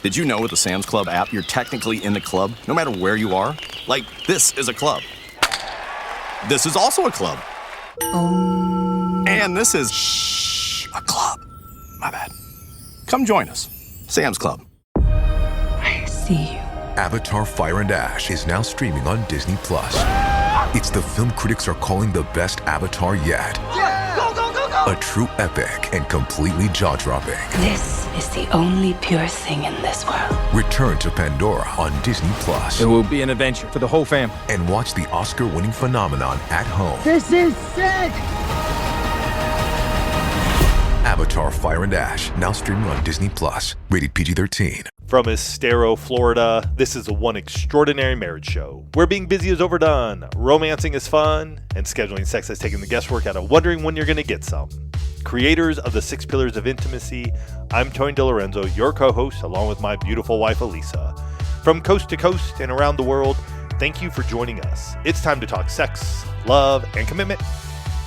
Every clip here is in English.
Did you know with the Sam's Club app, you're technically in the club, no matter where you are? Like, this is a club. This is also a club. And this is a club. My bad. Come join us. Sam's Club. I see you. Avatar: Fire and Ash is now streaming on Disney+. It's the film critics are calling the best Avatar yet. Yeah. Go, go, go, go! A true epic and completely jaw-dropping. This is the only pure thing in this world. Return to Pandora on Disney+. It will be an adventure for the whole fam. And watch the Oscar-winning phenomenon at home. This is sick! Avatar: Fire and Ash, now streaming on Disney+. Rated PG-13. From Estero, Florida, this is the One Extraordinary Marriage Show, where being busy is overdone, romancing is fun, and scheduling sex has taken the guesswork out of wondering when you're going to get some. Creators of the 6 Pillars of Intimacy, I'm Tony DeLorenzo, your co-host, along with my beautiful wife, Elisa. From coast to coast and around the world, thank you for joining us. It's time to talk sex, love, and commitment.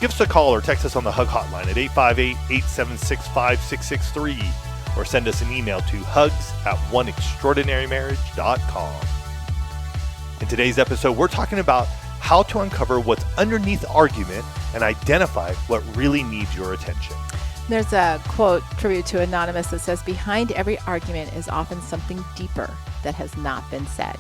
Give us a call or text us on the Hug Hotline at 858-876-5663 or send us an email to hugs@oneextraordinarymarriage.com. In today's episode, we're talking about how to uncover what's underneath the argument and identify what really needs your attention. There's a quote, tribute to Anonymous, that says, "Behind every argument is often something deeper that has not been said."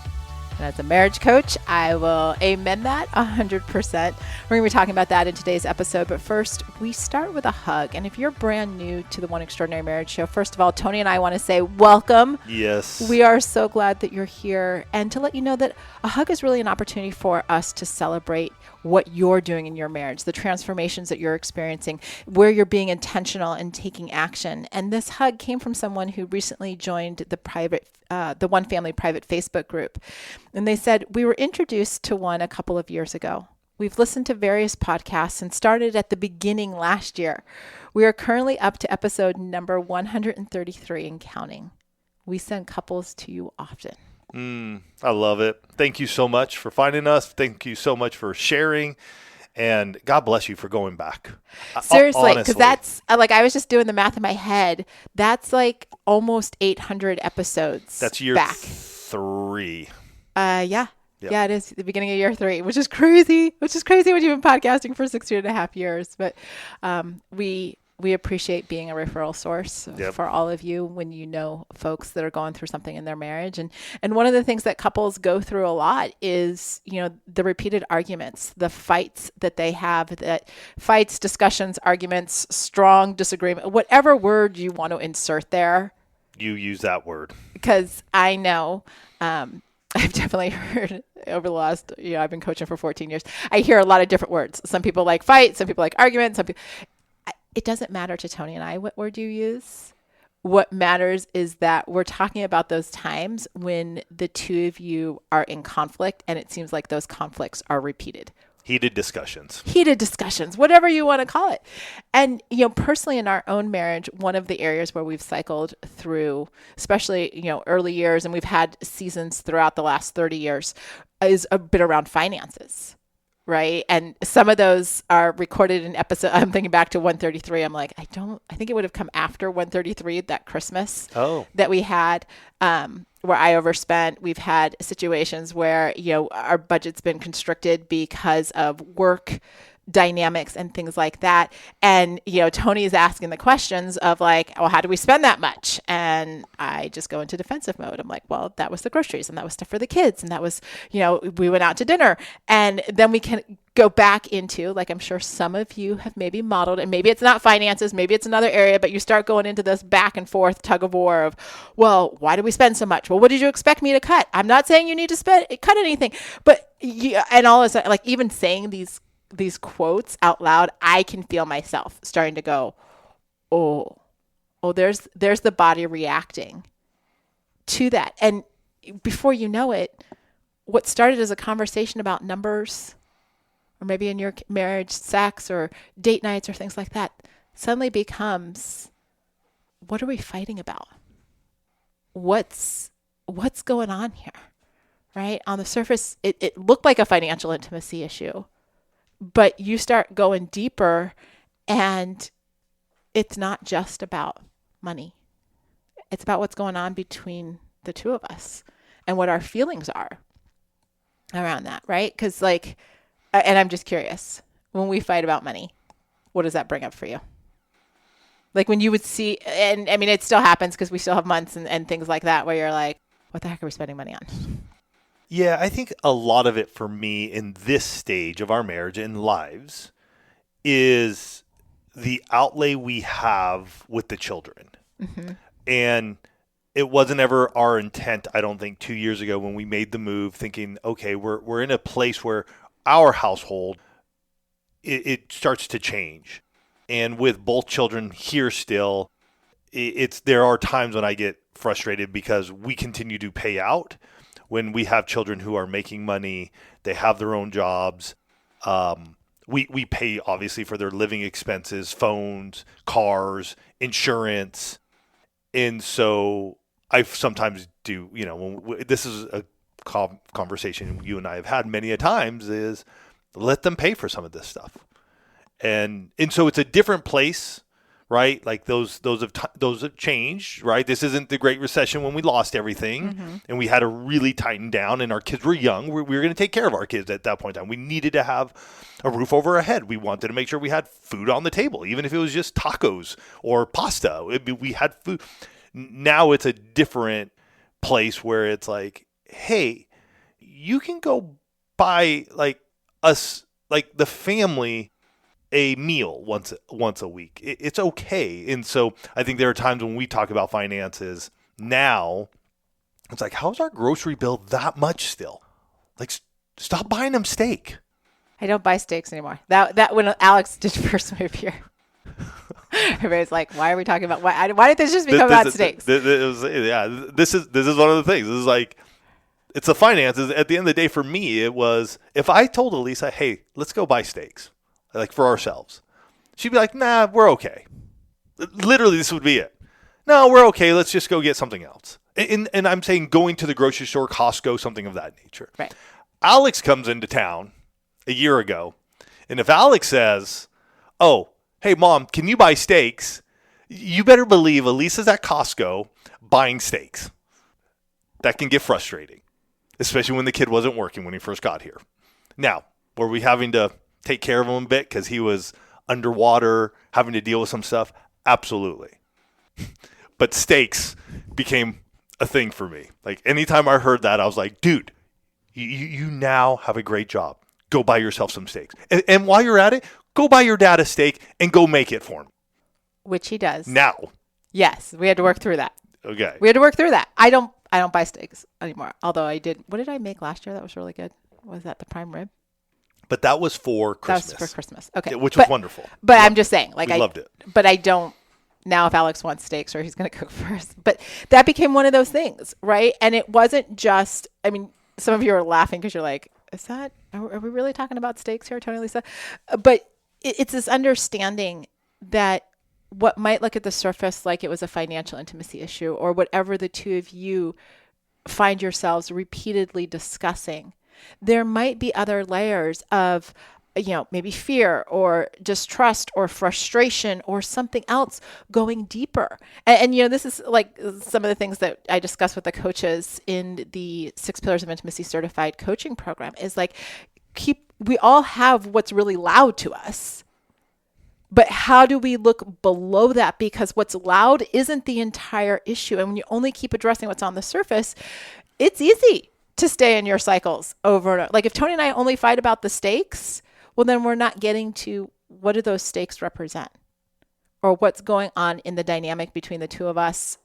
And as a marriage coach, I will amen that 100%. We're going to be talking about that in today's episode. But first, we start with a hug. And if you're brand new to the One Extraordinary Marriage Show, first of all, Tony and I want to say welcome. Yes. We are so glad that you're here. And to let you know that a hug is really an opportunity for us to celebrate what you're doing in your marriage, the transformations that you're experiencing, where you're being intentional and taking action. And this hug came from someone who recently joined the One Family private Facebook group. And they said, "We were introduced to one a couple of years ago. We've listened to various podcasts and started at the beginning last year. We are currently up to episode number 133 and counting. We send couples to you often." I love it. Thank you so much for finding us. Thank you so much for sharing. And God bless you for going back. Seriously, because that's like, I was just doing the math in my head. That's like almost 800 episodes. That's year back. 3. Yeah. Yep. Yeah, it is the beginning of year 3, which is crazy when you've been podcasting for 16.5 years. But we appreciate being a referral source for all of you when you know folks that are going through something in their marriage. And one of the things that couples go through a lot is, the repeated arguments, the fights that they have, fights, discussions, arguments, strong disagreement, whatever word you want to insert there. You use that word. Because I know, I've definitely heard over the last, I've been coaching for 14 years. I hear a lot of different words. Some people like fight, some people like argument, some people. It doesn't matter to Tony and I what word you use. What matters is that we're talking about those times when the two of you are in conflict and it seems like those conflicts are repeated. Heated discussions, whatever you want to call it. And, personally in our own marriage, one of the areas where we've cycled through, especially, early years, and we've had seasons throughout the last 30 years, is a bit around finances. Right. And some of those are recorded in episode. I'm thinking back to 133. I'm like, I think it would have come after 133, that Christmas that we had, where I overspent. We've had situations where, our budget's been constricted because of work dynamics and things like that. And, Tony is asking the questions of like, well, how do we spend that much? And I just go into defensive mode. I'm like, well, that was the groceries and that was stuff for the kids. And that was, we went out to dinner. And then we can go back into, like, I'm sure some of you have maybe modeled, and maybe it's not finances, maybe it's another area, but you start going into this back and forth tug of war of, well, why did we spend so much? Well, what did you expect me to cut? I'm not saying you need to cut anything, but and all of a sudden, like, even saying these quotes out loud, I can feel myself starting to go, oh, there's the body reacting to that. And before you know it, what started as a conversation about numbers, or maybe in your marriage, sex or date nights or things like that, suddenly becomes, what are we fighting about? What's going on here, right? On the surface, it looked like a financial intimacy issue. But you start going deeper and it's not just about money. It's about what's going on between the two of us and what our feelings are around that, right? Because and I'm just curious, when we fight about money, what does that bring up for you? Like when you would see, and I mean, it still happens because we still have months and things like that where you're like, what the heck are we spending money on? Yeah, I think a lot of it for me in this stage of our marriage and lives is the outlay we have with the children. Mm-hmm. And it wasn't ever our intent, I don't think, 2 years ago when we made the move thinking, okay, we're in a place where our household, it starts to change. And with both children here still, there are times when I get frustrated because we continue to pay out when we have children who are making money, they have their own jobs. We pay obviously for their living expenses, phones, cars, insurance. And so I sometimes do, this is a conversation you and I have had many a times, is let them pay for some of this stuff. And so it's a different place, right? Like those have changed, right? This isn't the Great Recession when we lost everything and we had to really tighten down and our kids were young. We were going to take care of our kids at that point in time. We needed to have a roof over our head. We wanted to make sure we had food on the table, even if it was just tacos or pasta. We had food. Now it's a different place where it's like, hey, you can go buy the family a meal once a week. It's okay. And so I think there are times when we talk about finances now, it's like, how's our grocery bill that much still? Like, stop buying them steak. I don't buy steaks anymore. That when Alex did first move here, everybody's like, why are we talking about, why did this just become about steaks? This is one of the things. This is like, it's the finances. At the end of the day, for me, it was, if I told Elisa, hey, let's go buy steaks, like for ourselves, she'd be like, nah, we're okay. Literally, this would be it. No, we're okay. Let's just go get something else. And I'm saying going to the grocery store, Costco, something of that nature. Right. Alex comes into town a year ago, and if Alex says, oh, hey, Mom, can you buy steaks? You better believe Elisa's at Costco buying steaks. That can get frustrating, especially when the kid wasn't working when he first got here. Now, were we having to take care of him a bit because he was underwater, having to deal with some stuff? Absolutely. But steaks became a thing for me. Like anytime I heard that, I was like, dude, you now have a great job. Go buy yourself some steaks. And while you're at it, go buy your dad a steak and go make it for him. Which he does. Now. Yes, we had to work through that. Okay. We had to work through that. I don't buy steaks anymore. Although I did. What did I make last year that was really good? Was that the prime rib? But that was for Christmas. That was for Christmas. Okay. Which was wonderful. But I'm just saying, like, I loved it. But I don't now if Alex wants steaks or he's going to cook first. But that became one of those things, right? And it wasn't just, I mean, some of you are laughing because you're like, are we really talking about steaks here, Tony, Lisa? But it's this understanding that what might look at the surface like it was a financial intimacy issue or whatever the two of you find yourselves repeatedly discussing, there might be other layers of, maybe fear or distrust or frustration or something else going deeper. And this is like some of the things that I discuss with the coaches in the 6 Pillars of Intimacy certified coaching program is like, we all have what's really loud to us, but how do we look below that? Because what's loud isn't the entire issue. And when you only keep addressing what's on the surface, it's easy to stay in your cycles over and over. Like if Tony and I only fight about the steaks, well, then we're not getting to what do those stakes represent or what's going on in the dynamic between the two of us,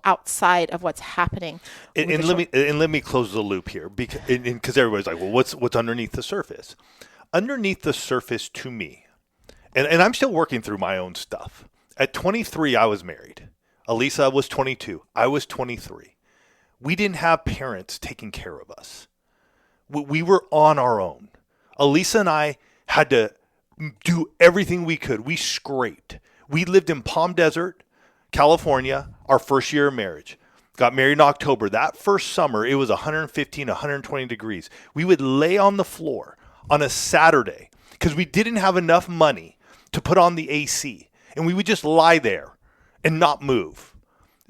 outside of what's happening. And let me close the loop here because everybody's like, well, what's underneath the surface? Underneath the surface to me, and I'm still working through my own stuff. At 23, I was married. Elisa was 22. I was 23. We didn't have parents taking care of us. We were on our own. Elisa and I had to do everything we could. We scraped. We lived in Palm Desert, California, our first year of marriage. Got married in October. That first summer, it was 115, 120 degrees. We would lay on the floor on a Saturday because we didn't have enough money to put on the AC. And we would just lie there and not move.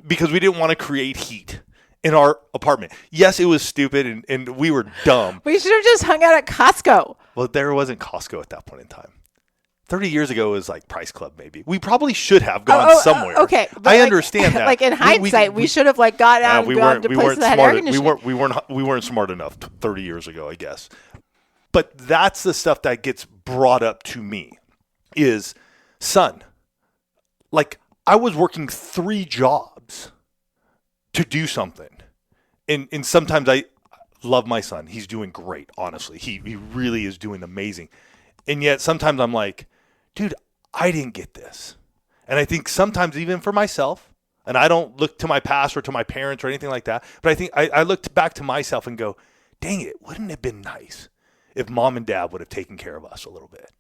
because we didn't want to create heat in our apartment. Yes, it was stupid and we were dumb. We should have just hung out at Costco. Well, there wasn't Costco at that point in time. 30 years ago, it was like Price Club, maybe. We probably should have gone somewhere. Okay. I understand that. Like in hindsight, we should have like got out and gone to places that had air conditioning. We weren't smart enough 30 years ago, I guess. But that's the stuff that gets brought up to me is, son, like I was working 3 jobs to do something. And sometimes I love my son. He's doing great, honestly. He really is doing amazing. And yet sometimes I'm like, dude, I didn't get this. And I think sometimes even for myself, and I don't look to my past or to my parents or anything like that, but I think I looked back to myself and go, dang it, wouldn't it have been nice if mom and dad would have taken care of us a little bit?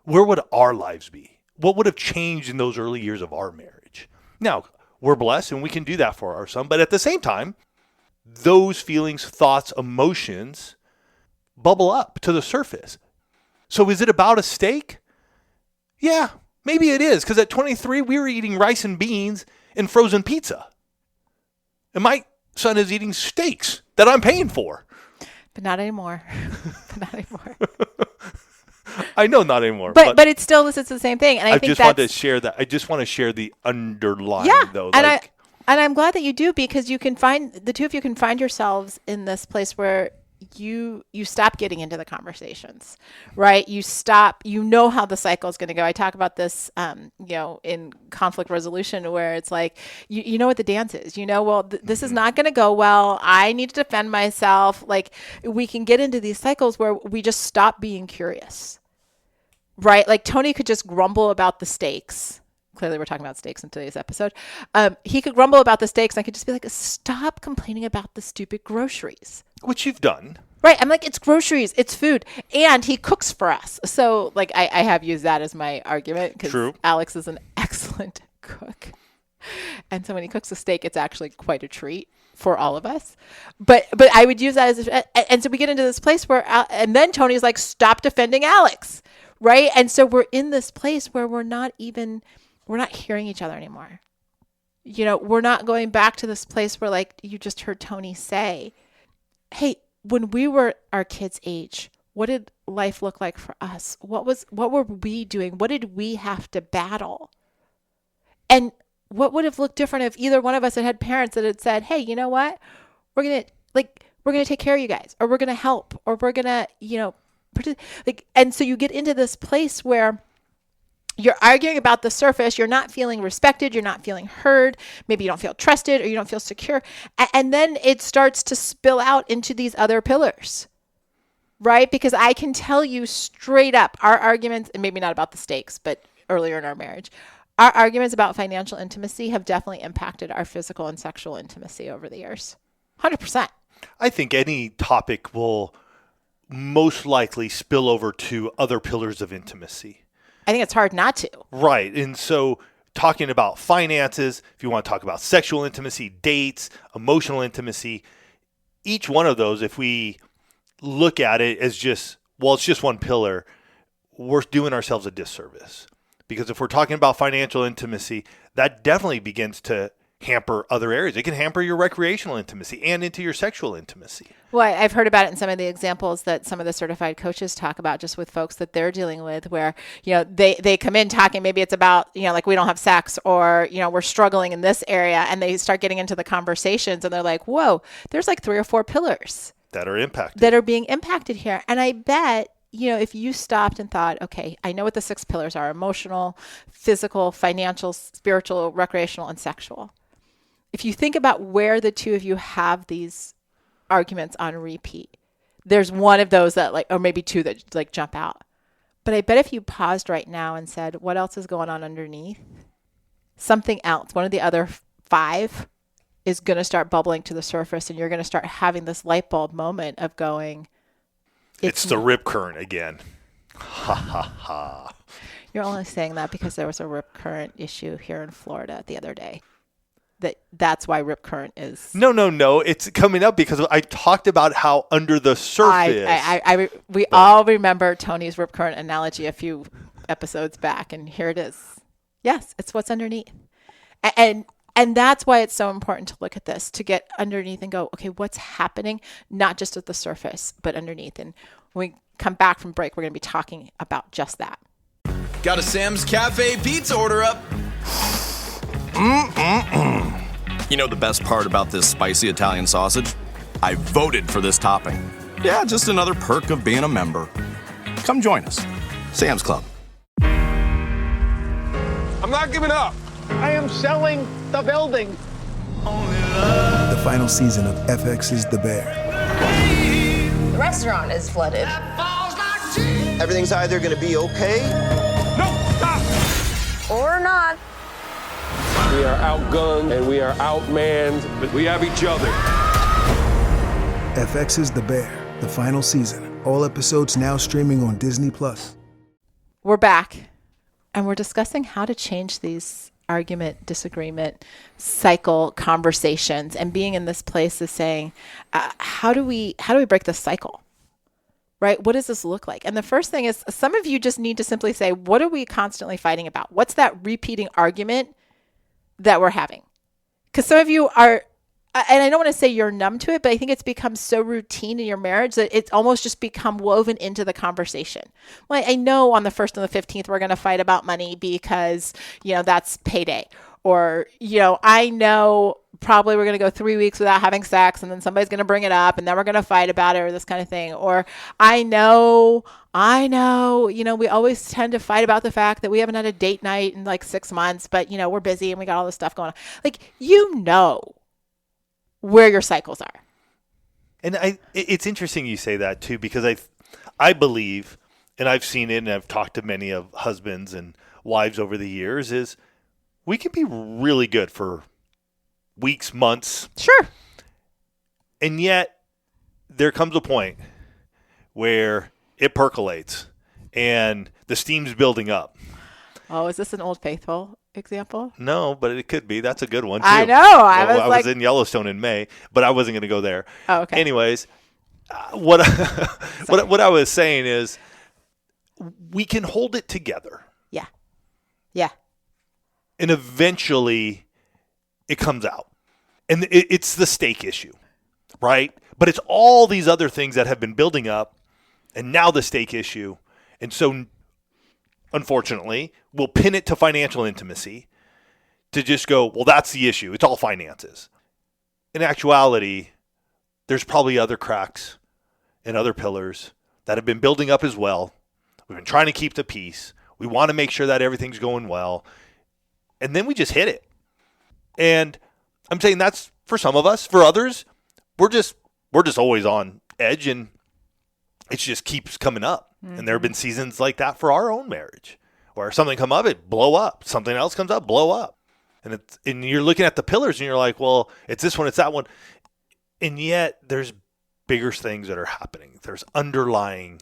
Where would our lives be? What would have changed in those early years of our marriage? Now, we're blessed and we can do that for our son, but at the same time, those feelings, thoughts, emotions bubble up to the surface. So is it about a steak? Yeah, maybe it is. Because at 23, we were eating rice and beans and frozen pizza. And my son is eating steaks that I'm paying for. But not anymore. I know not anymore. But it's the same thing. And I think just want to share that. I just want to share the underlying, though. And I'm glad that you do, because you can find, the two of you can find yourselves in this place where you stop getting into the conversations, right? You stop, how the cycle is going to go. I talk about this, in conflict resolution, where it's like, you know what the dance is, this is not going to go well. I need to defend myself. Like, we can get into these cycles where we just stop being curious, right? Like Tony could just grumble about the stakes. Clearly we're talking about steaks in today's episode. He could grumble about the steaks. And I could just be like, stop complaining about the stupid groceries. Which you've done. Right. I'm like, it's groceries, it's food. And he cooks for us. So like, I have used that as my argument, because Alex is an excellent cook. And so when he cooks a steak, it's actually quite a treat for all of us. But I would use that and so we get into this place where, and then Tony's like, stop defending Alex. Right. And so we're in this place where we're not hearing each other anymore. We're not going back to this place where, like you just heard Tony say, hey, when we were our kids' age, what did life look like for us? What were we doing? What did we have to battle? And what would have looked different if either one of us had parents that had said, hey, you know what? We're going to take care of you guys, or we're going to help, or we're going to, and so you get into this place where you're arguing about the surface. You're not feeling respected. You're not feeling heard. Maybe you don't feel trusted, or you don't feel secure. And then it starts to spill out into these other pillars, right? Because I can tell you straight up, our arguments, and maybe not about the stakes, but earlier in our marriage, our arguments about financial intimacy have definitely impacted our physical and sexual intimacy over the years. 100%. I think any topic will most likely spill over to other pillars of intimacy. I think it's hard not to. Right. And so talking about finances, if you want to talk about sexual intimacy, dates, emotional intimacy, each one of those, if we look at it as just, it's just one pillar, we're doing ourselves a disservice. Because if we're talking about financial intimacy, that definitely begins to hamper other areas. It can hamper your recreational intimacy and into your sexual intimacy. Well, I've heard about it in some of the examples that some of the certified coaches talk about, just with folks that they're dealing with, where, they come in talking, maybe it's about, like we don't have sex, or, we're struggling in this area, and they start getting into the conversations and they're like, whoa, there's like 3 or 4 pillars that are impacted, that are being impacted here. And I bet, if you stopped and thought, okay, I know what the 6 pillars are: emotional, physical, financial, spiritual, recreational, and sexual. If you think about where the two of you have these arguments on repeat, there's one of those that or maybe 2 that jump out. But I bet if you paused right now and said, what else is going on underneath? Something else, one of the other 5 is going to start bubbling to the surface, and you're going to start having this light bulb moment of going, it's the rip current again. Ha ha ha. You're only saying that because there was a rip current issue here in Florida the other day. That's why rip current is. No. It's coming up because I talked about how under the surface. We all remember Tony's rip current analogy a few episodes back, and here it is. Yes, it's what's underneath. And And that's why it's so important to look at this, to get underneath and go, okay, what's happening, not just at the surface, but underneath. And when we come back from break, we're going to be talking about just that. Got a Sam's Cafe pizza order up. You know the best part about this spicy Italian sausage? I voted for this topping. Yeah, just another perk of being a member. Come join us. Sam's Club. I'm not giving up. I am selling the building. The final season of FX's The Bear. The restaurant is flooded. Everything's either going to be okay. No, stop. Or not. We are outgunned and we are outmanned, but we have each other. FX's The Bear, the final season. All episodes now streaming on Disney+. We're back, and we're discussing how to change these argument, disagreement, cycle conversations, and being in this place of saying, how do we break this cycle? Right? What does this look like? And the first thing is, some of you just need to simply say, what are we constantly fighting about? What's that repeating argument that we're having? Because some of you are, and I don't want to say you're numb to it, but I think it's become so routine in your marriage that it's almost just become woven into the conversation. Well, I know on the 1st and the 15th, we're going to fight about money because, that's payday. Or, I know probably we're going to go 3 weeks without having sex, and then somebody's going to bring it up, and then we're going to fight about it, or this kind of thing. Or I know, we always tend to fight about the fact that we haven't had a date night in like 6 months, but, we're busy and we got all this stuff going on. Like, where your cycles are. And it's interesting you say that too, because I believe, and I've seen it, and I've talked to many of husbands and wives over the years, is we can be really good for weeks, months. Sure. And yet there comes a point where it percolates and the steam's building up. Oh, is this an Old Faithful example? No, but it could be. That's a good one too. I know. I was in Yellowstone in May, but I wasn't going to go there. Oh, okay. Anyways, what I was saying is we can hold it together. Yeah. Yeah. And eventually it comes out. And it's the steak issue, right? But it's all these other things that have been building up, and now the steak issue. And so, unfortunately, we'll pin it to financial intimacy to just go, well, that's the issue. It's all finances. In actuality, there's probably other cracks and other pillars that have been building up as well. We've been trying to keep the peace. We want to make sure that everything's going well. And then we just hit it. And I'm saying that's for some of us. For others, we're just always on edge, and it just keeps coming up. Mm-hmm. And there have been seasons like that for our own marriage, where something come up, it blow up. Something else comes up, blow up. And you're looking at the pillars, and you're like, well, it's this one, it's that one. And yet there's bigger things that are happening. There's underlying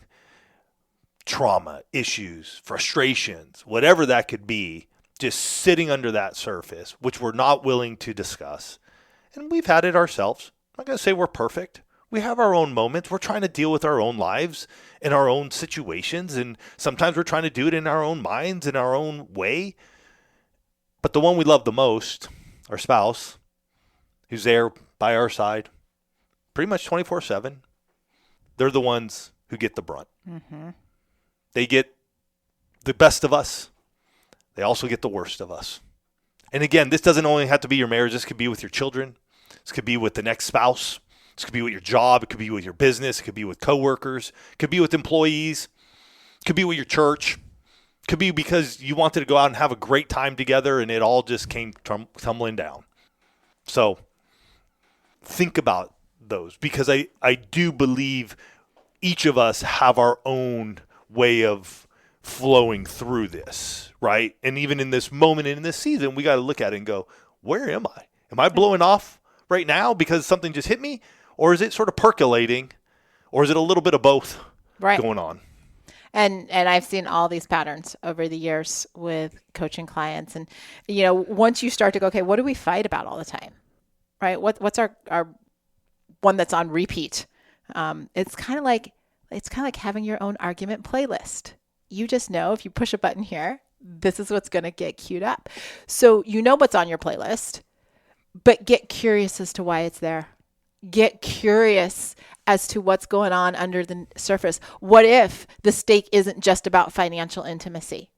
trauma, issues, frustrations, whatever that could be, just sitting under that surface, which we're not willing to discuss. And we've had it ourselves. I'm not going to say we're perfect. We have our own moments. We're trying to deal with our own lives and our own situations. And sometimes we're trying to do it in our own minds, in our own way. But the one we love the most, our spouse, who's there by our side pretty much 24/7, they're the ones who get the brunt. Mm-hmm. They get the best of us. They also get the worst of us. And again, this doesn't only have to be your marriage. This could be with your children. This could be with the next spouse. This could be with your job. It could be with your business. It could be with coworkers. It could be with employees. It could be with your church. It could be because you wanted to go out and have a great time together and it all just came tumbling down. So think about those, because I do believe each of us have our own way of flowing through this, right? And even in this moment, in this season, we got to look at it and go, where am I? Am I blowing off right now because something just hit me? Or is it sort of percolating? Or is it a little bit of both going on? And I've seen all these patterns over the years with coaching clients. And, once you start to go, okay, what do we fight about all the time? Right? What's our one that's on repeat? It's kind of like having your own argument playlist. You just know if you push a button here, this is what's going to get queued up. So you know what's on your playlist. but get curious as to why it's there. Get curious as to what's going on under the surface. What if the stake isn't just about financial intimacy?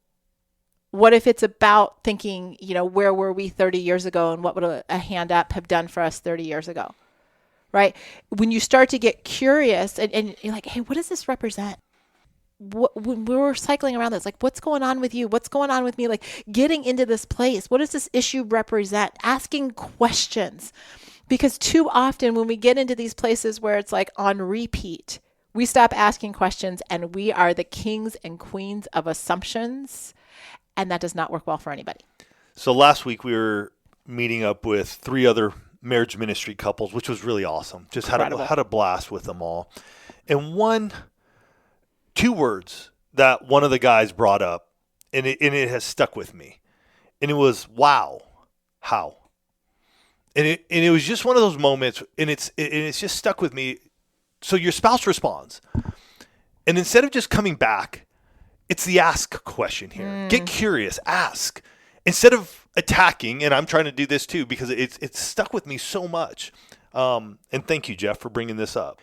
What if it's about thinking, where were we 30 years ago and what would a hand up have done for us 30 years ago? Right? When you start to get curious and you're like, hey, what does this represent? When we're cycling around this, like, what's going on with you? What's going on with me? Like, getting into this place, what does this issue represent? Asking questions. Because too often when we get into these places where it's like on repeat, we stop asking questions and we are the kings and queens of assumptions. And that does not work well for anybody. So last week we were meeting up with 3 other marriage ministry couples, which was really awesome. Just had a blast with them all. And 2 words that one of the guys brought up, and it has stuck with me. And it was, wow, how? And it was just one of those moments, and it's just stuck with me. So your spouse responds. And instead of just coming back, it's the ask question here. Get curious, ask. Instead of attacking, and I'm trying to do this too because it's stuck with me so much. And thank you, Jeff, for bringing this up.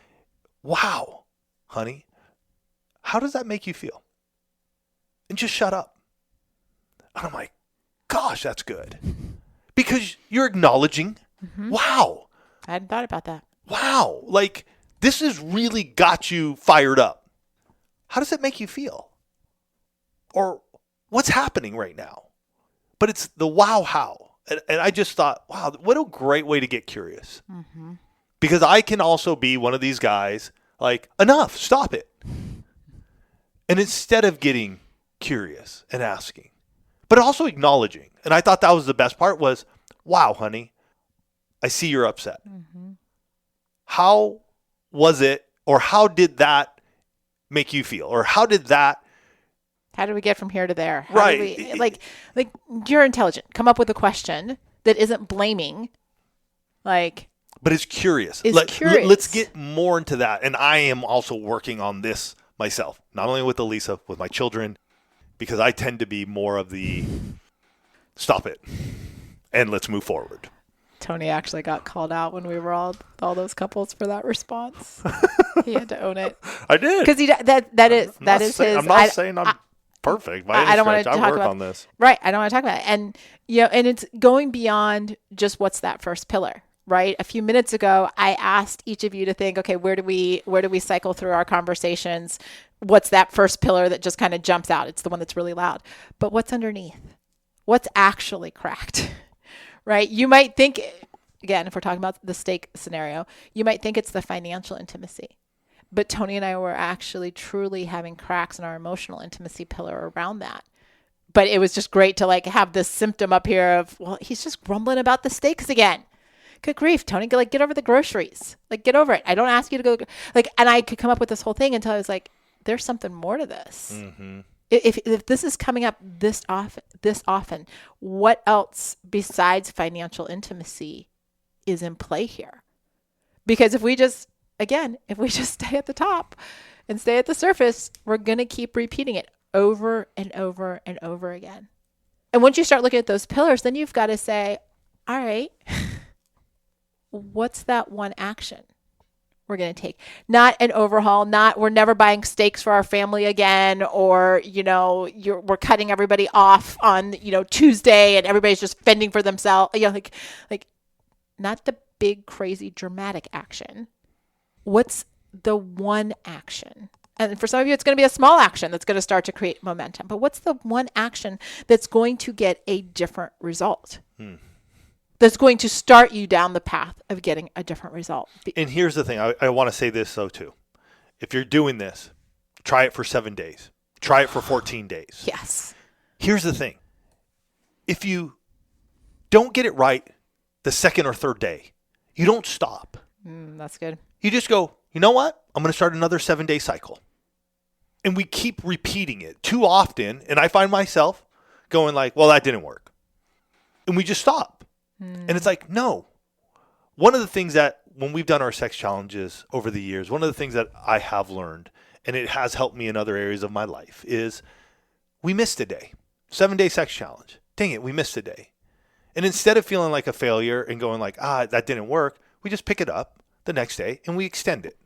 Wow, honey, how does that make you feel? And just shut up. And I'm like, gosh, that's good. Because you're acknowledging, wow. I hadn't thought about that. Wow, like this has really got you fired up. How does it make you feel? Or what's happening right now? But it's the wow, how. And I just thought, wow, what a great way to get curious. Because I can also be one of these guys like, enough, stop it. And instead of getting curious and asking, but also acknowledging. And I thought that was the best part was, wow, honey, I see you're upset. How was it, or how did that make you feel? Or how did we get from here to there? Right. Like you're intelligent. Come up with a question that isn't blaming. But it's curious. Curious. Let's get more into that. And I am also working on this myself, not only with Elisa, with my children, because I tend to be more of the stop it and let's move forward. Tony actually got called out when we were all those couples for that response. He had to own it. I did. Because that is his. I'm not saying I'm perfect. I don't want to talk work on this. Right. I don't want to talk about it. And and it's going beyond just what's that first pillar. Right. A few minutes ago, I asked each of you to think, okay, where do we cycle through our conversations? What's that first pillar that just kind of jumps out? It's the one that's really loud. But what's underneath? What's actually cracked? Right. You might think, again, if we're talking about the stake scenario, you might think it's the financial intimacy. But Tony and I were actually truly having cracks in our emotional intimacy pillar around that. But it was just great to have this symptom up here of, well, he's just grumbling about the stakes again. Good grief, Tony, get over the groceries. Get over it. I don't ask you to go. And I could come up with this whole thing until I was like, there's something more to this. If this is coming up this often, what else besides financial intimacy is in play here? Because if we just stay at the top and stay at the surface, we're going to keep repeating it over and over and over again. And once you start looking at those pillars, then you've got to say, all right, what's that one action we're going to take? Not an overhaul, not we're never buying steaks for our family again, or, we're cutting everybody off on, Tuesday and everybody's just fending for themselves. Not the big, crazy, dramatic action. What's the one action? And for some of you, it's going to be a small action that's going to start to create momentum. But what's the one action that's going to get a different result? That's going to start you down the path of getting a different result. And here's the thing. I want to say this, though, too. If you're doing this, try it for 7 days. Try it for 14 days. Yes. Here's the thing. If you don't get it right the second or third day, you don't stop. That's good. You just go, you know what? I'm going to start another 7-day cycle. And we keep repeating it too often. And I find myself going well, that didn't work. And we just stop. And it's no. One of the things that when we've done our sex challenges over the years, one of the things that I have learned, and it has helped me in other areas of my life, is we missed a day. 7-day sex challenge. Dang it, we missed a day. And instead of feeling like a failure and going like, that didn't work, we just pick it up the next day and we extend it.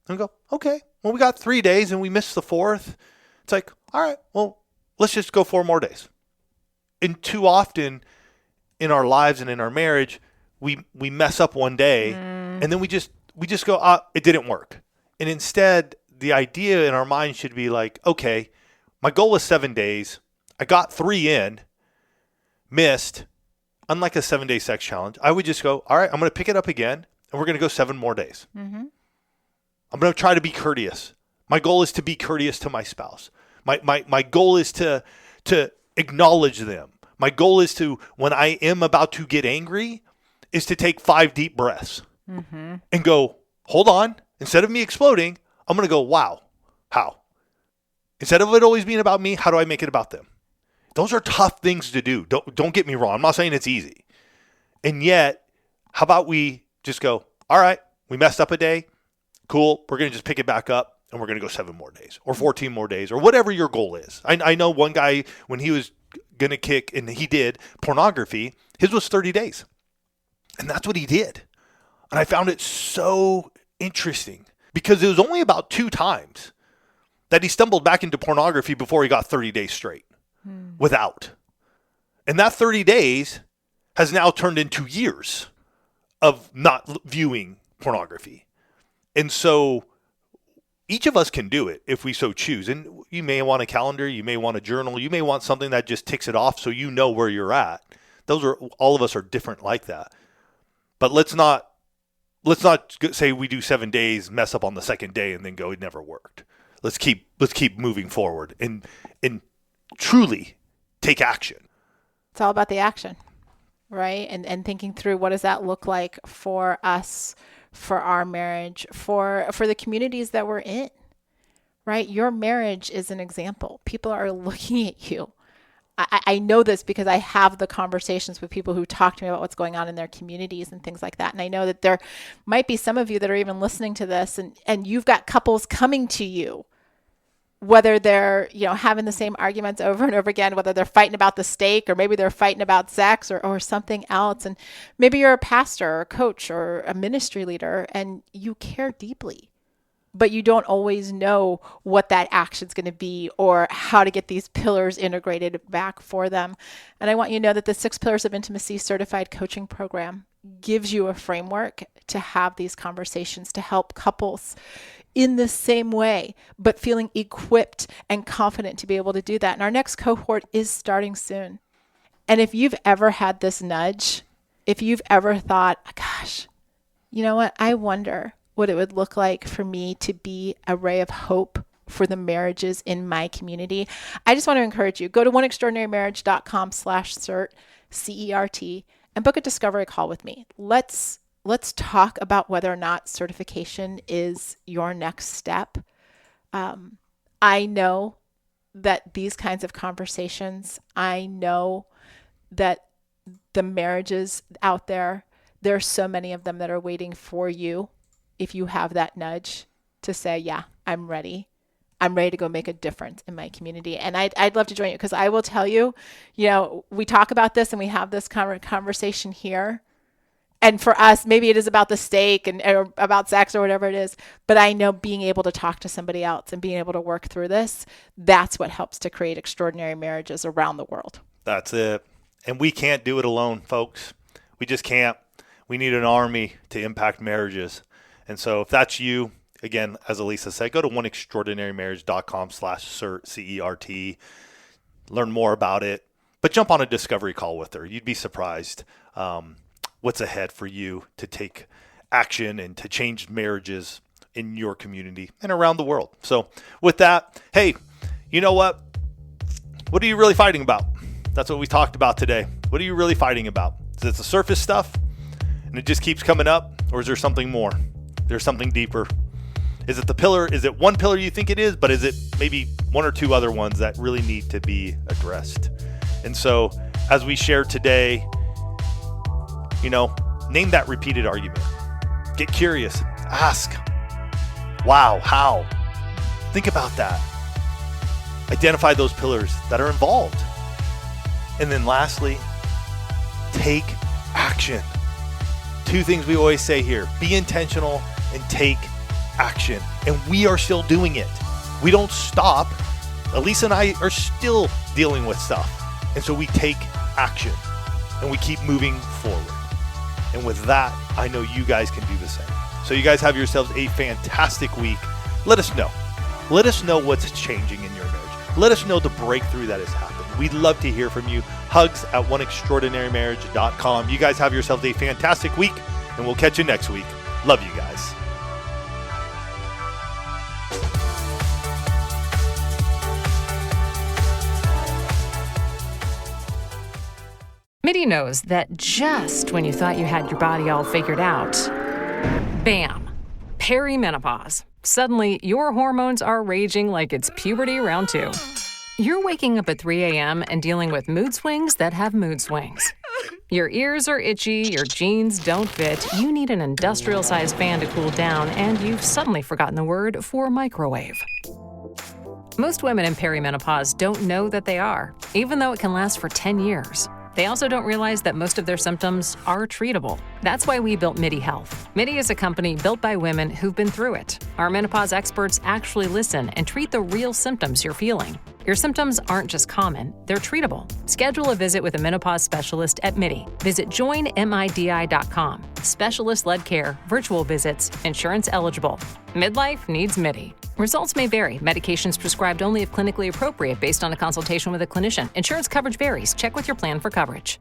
And go, okay, well, we got 3 days and we missed the fourth. It's like, all right, well, let's just go 4 more days. And too often in our lives and in our marriage, we mess up one day and then we just go, it didn't work. And instead, the idea in our mind should be like, okay, my goal was 7 days. I got 3 in, missed. Unlike a 7-day sex challenge, I would just go, all right, I'm going to pick it up again, and we're going to go 7 more days. Mm-hmm. I'm going to try to be courteous. My goal is to be courteous to my spouse. My goal is to acknowledge them. My goal is to, when I am about to get angry, is to take 5 deep breaths and go, hold on. Instead of me exploding, I'm going to go, wow, how? Instead of it always being about me, how do I make it about them? Those are tough things to do. Don't get me wrong. I'm not saying it's easy. And yet, how about we just go, all right, we messed up a day. Cool. We're going to just pick it back up and we're going to go 7 more days or 14 more days or whatever your goal is. I know one guy, when he was going to kick, and he did pornography, his was 30 days. And that's what he did. And I found it so interesting because it was only about 2 times that he stumbled back into pornography before he got 30 days straight. Without. And that 30 days has now turned into years of not viewing pornography. And so each of us can do it if we so choose. And you may want a calendar, you may want a journal, you may want something that just ticks it off so you know where you're at. All of us are different like that. But let's not say we do 7 days, mess up on the second day, and then go, it never worked. Let's keep moving forward and truly take action. It's all about the action, right? And thinking through, what does that look like for us, for our marriage, for the communities that we're in, right? Your marriage is an example. People are looking at you. I know this because I have the conversations with people who talk to me about what's going on in their communities and things like that. And I know that there might be some of you that are even listening to this and you've got couples coming to you, whether they're, having the same arguments over and over again, whether they're fighting about the steak or maybe they're fighting about sex or something else. And maybe you're a pastor or a coach or a ministry leader and you care deeply, but you don't always know what that action's going to be or how to get these pillars integrated back for them. And I want you to know that the 6 Pillars of Intimacy certified coaching program gives you a framework to have these conversations, to help couples in the same way, but feeling equipped and confident to be able to do that. And our next cohort is starting soon. And if you've ever had this nudge, if you've ever thought, gosh, you know what? I wonder what it would look like for me to be a ray of hope for the marriages in my community. I just want to encourage you, go to oneextraordinarymarriage.com/cert, CERT, and book a discovery call with me. Let's talk about whether or not certification is your next step. I know that these kinds of conversations, I know that the marriages out there, there's so many of them that are waiting for you. If you have that nudge to say, yeah, I'm ready. I'm ready to go make a difference in my community. And I'd love to join you because I will tell you, we talk about this and we have this conversation here. And for us, maybe it is about the steak or about sex or whatever it is. But I know being able to talk to somebody else and being able to work through this, that's what helps to create extraordinary marriages around the world. That's it. And we can't do it alone, folks. We just can't. We need an army to impact marriages. And so if that's you, again, as Elisa said, go to oneextraordinarymarriage.com/cert, CERT, learn more about it. But jump on a discovery call with her. You'd be surprised what's ahead for you to take action and to change marriages in your community and around the world. So with that, hey, you know what? What are you really fighting about? That's what we talked about today. What are you really fighting about? Is it the surface stuff and it just keeps coming up, or is there something more? There's something deeper. Is it the pillar? Is it one pillar you think it is, but is it maybe 1 or 2 other ones that really need to be addressed? And so as we share today, name that repeated argument. Get curious. Ask. Wow, how? Think about that. Identify those pillars that are involved. And then lastly, take action. 2 things we always say here: be intentional and take action. And we are still doing it. We don't stop. Elisa and I are still dealing with stuff. And so we take action and we keep moving forward. And with that, I know you guys can do the same. So you guys have yourselves a fantastic week. Let us know. Let us know what's changing in your marriage. Let us know the breakthrough that has happened. We'd love to hear from you. Hugs at oneextraordinarymarriage.com. You guys have yourselves a fantastic week, and we'll catch you next week. Love you guys. Midi knows that just when you thought you had your body all figured out, bam, perimenopause. Suddenly, your hormones are raging like it's puberty round 2. You're waking up at 3 a.m. and dealing with mood swings that have mood swings. Your ears are itchy, your jeans don't fit, you need an industrial-sized fan to cool down, and you've suddenly forgotten the word for microwave. Most women in perimenopause don't know that they are, even though it can last for 10 years. They also don't realize that most of their symptoms are treatable. That's why we built Midi Health. Midi is a company built by women who've been through it. Our menopause experts actually listen and treat the real symptoms you're feeling. Your symptoms aren't just common, they're treatable. Schedule a visit with a menopause specialist at Midi. Visit joinmidi.com. Specialist-led care, virtual visits, insurance eligible. Midlife needs Midi. Results may vary. Medications prescribed only if clinically appropriate based on a consultation with a clinician. Insurance coverage varies. Check with your plan for coverage.